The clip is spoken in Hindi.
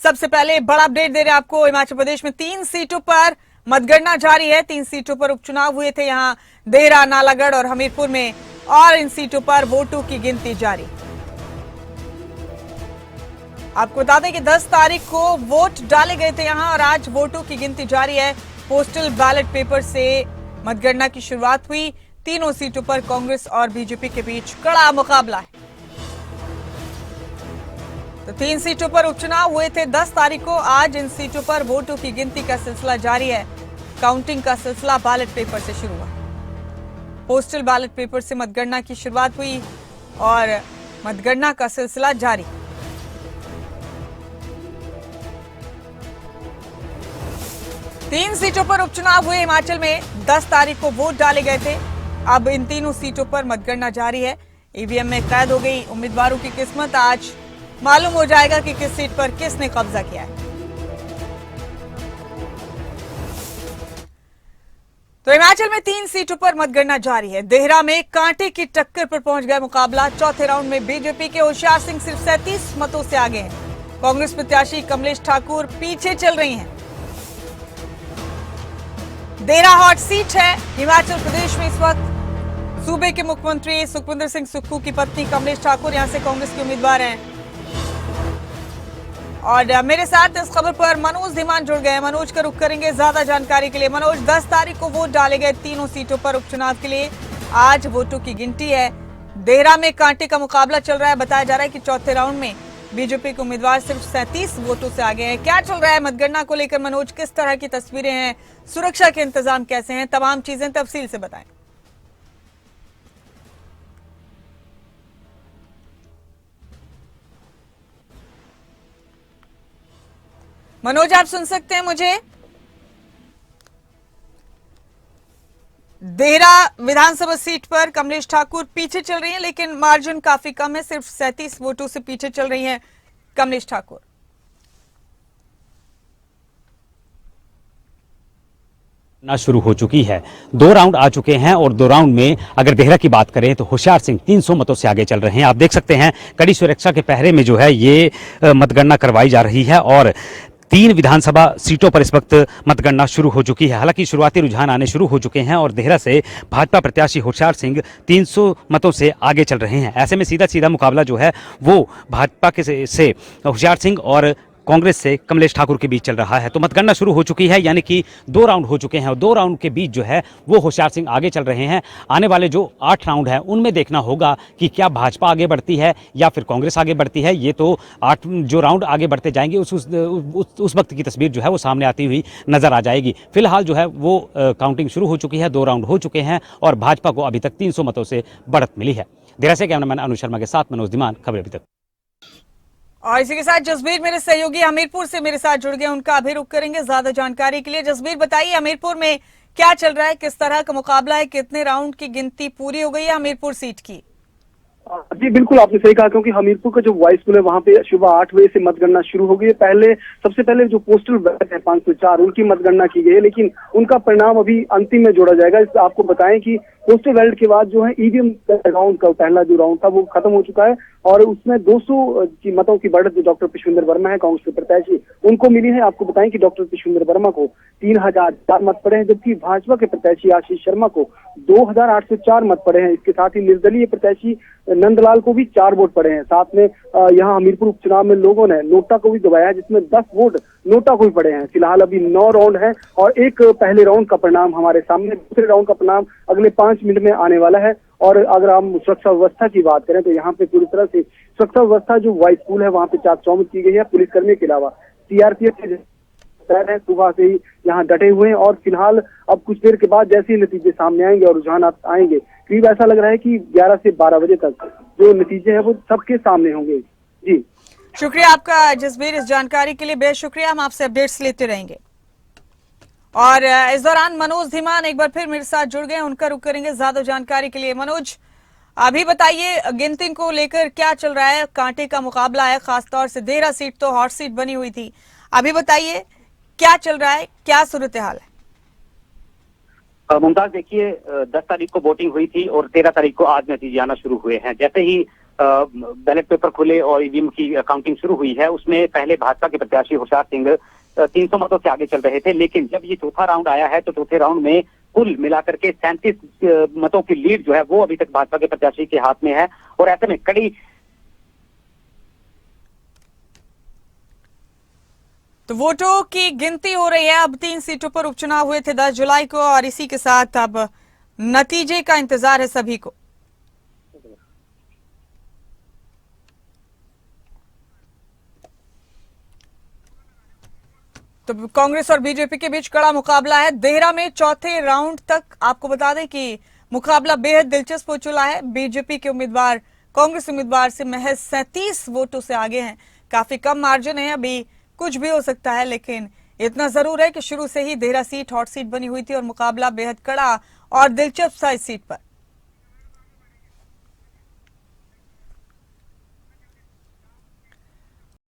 सबसे पहले बड़ा अपडेट दे रहे हैं आपको। हिमाचल प्रदेश में 3 सीटों पर मतगणना जारी है। 3 सीटों पर उपचुनाव हुए थे, यहाँ देहरा, नालागढ़ और हमीरपुर में, और इन सीटों पर वोटों की गिनती जारी। आपको बता दें कि 10 तारीख को वोट डाले गए थे यहाँ, और आज वोटों की गिनती जारी है। पोस्टल बैलेट पेपर से मतगणना की शुरुआत हुई। तीनों सीटों पर कांग्रेस और बीजेपी के बीच कड़ा मुकाबला है। तो 3 सीटों पर उपचुनाव हुए थे 10 तारीख को। आज इन सीटों पर वोटों की गिनती का सिलसिला जारी है। काउंटिंग का सिलसिला बैलेट पेपर से शुरू हुआ। पोस्टल बैलेट पेपर से मतगणना की शुरुआत हुई और मतगणना का सिलसिला जारी। तीन सीटों पर उपचुनाव हुए हिमाचल में। 10 तारीख को वोट डाले गए थे। अब इन तीनों सीटों पर मतगणना जारी है। ईवीएम में कैद हो गई उम्मीदवारों की किस्मत। आज मालूम हो जाएगा कि किस सीट पर किसने कब्जा किया है। तो हिमाचल में 3 सीटों पर मतगणना जारी है। देहरा में कांटे की टक्कर पर पहुंच गया मुकाबला। चौथे राउंड में बीजेपी के होशियार सिंह सिर्फ 37 मतों से आगे हैं। कांग्रेस प्रत्याशी कमलेश ठाकुर पीछे चल रही हैं। देहरा हॉट सीट है हिमाचल प्रदेश में। इस वक्त सूबे के मुख्यमंत्री सुखविंदर सिंह सुक्खू की पत्नी कमलेश ठाकुर यहां से कांग्रेस के उम्मीदवार हैं। और मेरे साथ इस खबर पर मनोज धीमान जुड़ गए हैं। मनोज का रुख करेंगे ज्यादा जानकारी के लिए। मनोज, 10 तारीख को वोट डाले गए तीनों सीटों पर उपचुनाव के लिए। आज वोटों की गिनती है। देहरा में कांटे का मुकाबला चल रहा है। बताया जा रहा है कि चौथे राउंड में बीजेपी के उम्मीदवार सिर्फ 37 वोटों से आगे हैं। क्या चल रहा है मतगणना को लेकर मनोज? किस तरह की तस्वीरें हैं? सुरक्षा के इंतजाम कैसे हैं? तमाम चीजें तफसील से बताएं। मनोज, आप सुन सकते हैं मुझे? देहरा विधानसभा सीट पर कमलेश ठाकुर पीछे चल रही हैं, लेकिन मार्जिन काफी कम है। सिर्फ 37 वोटों से पीछे चल रही हैं कमलेश ठाकुर। ना शुरू हो चुकी है। 2 राउंड आ चुके हैं और 2 राउंड में अगर देहरा की बात करें तो होशियार सिंह 300 मतों से आगे चल रहे हैं। आप देख सकते हैं कड़ी सुरक्षा के पहरे में जो है ये मतगणना करवाई जा रही है और 3 विधानसभा सीटों पर इस वक्त मतगणना शुरू हो चुकी है। हालांकि शुरुआती रुझान आने शुरू हो चुके हैं और देहरा से भाजपा प्रत्याशी होशियार सिंह 300 मतों से आगे चल रहे हैं। ऐसे में सीधा सीधा मुकाबला जो है वो भाजपा के से होशियार सिंह और कांग्रेस से कमलेश ठाकुर के बीच चल रहा है। तो मतगणना शुरू हो चुकी है, यानी कि 2 राउंड हो चुके हैं और 2 राउंड के बीच जो है वो होशियार सिंह आगे चल रहे हैं। आने वाले जो 8 राउंड हैं उनमें देखना होगा कि क्या भाजपा आगे बढ़ती है या फिर कांग्रेस आगे बढ़ती है। ये तो 8 जो राउंड आगे बढ़ते जाएंगे उस वक्त की तस्वीर जो है वो सामने आती हुई नजर आ जाएगी। फिलहाल जो है वो काउंटिंग शुरू हो चुकी है। 2 राउंड हो चुके हैं और भाजपा को अभी तक 300 मतों से बढ़त मिली है। देहरा से कैमरामैन अनुज शर्मा के साथ मनोज धीमान, खबर अभी तक। और इसी के साथ जसबीर मेरे सहयोगी हमीरपुर से मेरे साथ जुड़ गए, उनका अभी रुख करेंगे ज्यादा जानकारी के लिए। जसबीर, बताइए हमीरपुर में क्या चल रहा है, किस तरह का मुकाबला है, कितने राउंड की गिनती पूरी हो गई है हमीरपुर सीट की? जी बिल्कुल, आपने सही कहा, क्योंकि हमीरपुर का जो वॉइस पुल है वहाँ पे सुबह 8 बजे से मतगणना शुरू हो गई है। सबसे पहले जो पोस्टल बैलेट है 504 उनकी मतगणना की गई है, लेकिन उनका परिणाम अभी अंतिम में जोड़ा जाएगा। आपको बताएं कि पोस्टल बैलेट के बाद जो है ईवीएम राउंड का पहला जो राउंड था वो खत्म हो चुका है और उसमें 200 की मतों की बढ़त जो डॉक्टर पुष्पेंद्र वर्मा है कांग्रेस के प्रत्याशी उनको मिली है। आपको बताएं कि डॉक्टर पुष्पेंद्र वर्मा को 3004 मत पड़े हैं, जबकि भाजपा के प्रत्याशी आशीष शर्मा को 2804 मत पड़े हैं। इसके साथ ही निर्दलीय प्रत्याशी नंदलाल को भी 4 वोट पड़े हैं। साथ में यहाँ हमीरपुर उपचुनाव में लोगों ने नोटा को भी दबाया है, जिसमें 10 वोट नोटा को भी पड़े हैं। फिलहाल अभी 9 राउंड है और एक पहले राउंड का परिणाम हमारे सामने, दूसरे राउंड का परिणाम अगले 5 मिनट में आने वाला है। और अगर हम सुरक्षा व्यवस्था की बात करें तो यहाँ पे पूरी तरह से सुरक्षा व्यवस्था जो वाइस पूल है वहाँ पे चाक चौबंद की गई है। पुलिसकर्मियों के अलावा सीआरपीएफ के सुबह से ही यहाँ डटे हुए हैं और फिलहाल अब कुछ देर के बाद जैसे ही नतीजे सामने आएंगे और रुझान आएंगे, करीब ऐसा लग रहा है कि 11 से 12 बजे तक जो नतीजे हैं वो सबके सामने होंगे। जी शुक्रिया आपका जसबीर, इस जानकारी के लिए बेहद शुक्रिया। हम आपसे अपडेट्स लेते रहेंगे। और इस दौरान मनोज धीमान एक बार फिर मेरे साथ जुड़ गए, उनका रुख करेंगे ज्यादा जानकारी के लिए। मनोज, अभी बताइए गिनती को लेकर क्या चल रहा है? कांटे का मुकाबला है, खासतौर से देहरा सीट तो हॉट सीट बनी हुई थी। अभी बताइए क्या चल रहा है, क्या सूरत हाल है? मुमताज, देखिए 10 तारीख को वोटिंग हुई थी और 13 तारीख को आज नतीजे आना शुरू हुए हैं। जैसे ही बैलेट पेपर खुले और ईवीएम की काउंटिंग शुरू हुई है, उसमें पहले भाजपा के प्रत्याशी होशियार सिंह 300 मतों से आगे चल रहे थे। लेकिन जब ये चौथा राउंड आया है तो चौथे राउंड में कुल मिलाकर के 37 मतों की लीड जो है वो अभी तक भाजपा के प्रत्याशी के हाथ में है। और ऐसे में कड़ी तो वोटों की गिनती हो रही है। अब 3 सीटों पर उपचुनाव हुए थे 10 जुलाई को और इसी के साथ अब नतीजे का इंतजार है सभी को। तो कांग्रेस और बीजेपी के बीच कड़ा मुकाबला है। देहरा में चौथे राउंड तक आपको बता दें कि मुकाबला बेहद दिलचस्प हो चुका है। बीजेपी के उम्मीदवार कांग्रेस उम्मीदवार से महज 37 वोटों से आगे हैं। काफी कम मार्जिन है, अभी कुछ भी हो सकता है, लेकिन इतना जरूर है कि शुरू से ही देहरा सीट हॉट सीट बनी हुई थी और मुकाबला बेहद कड़ा और दिलचस्प था इस सीट पर।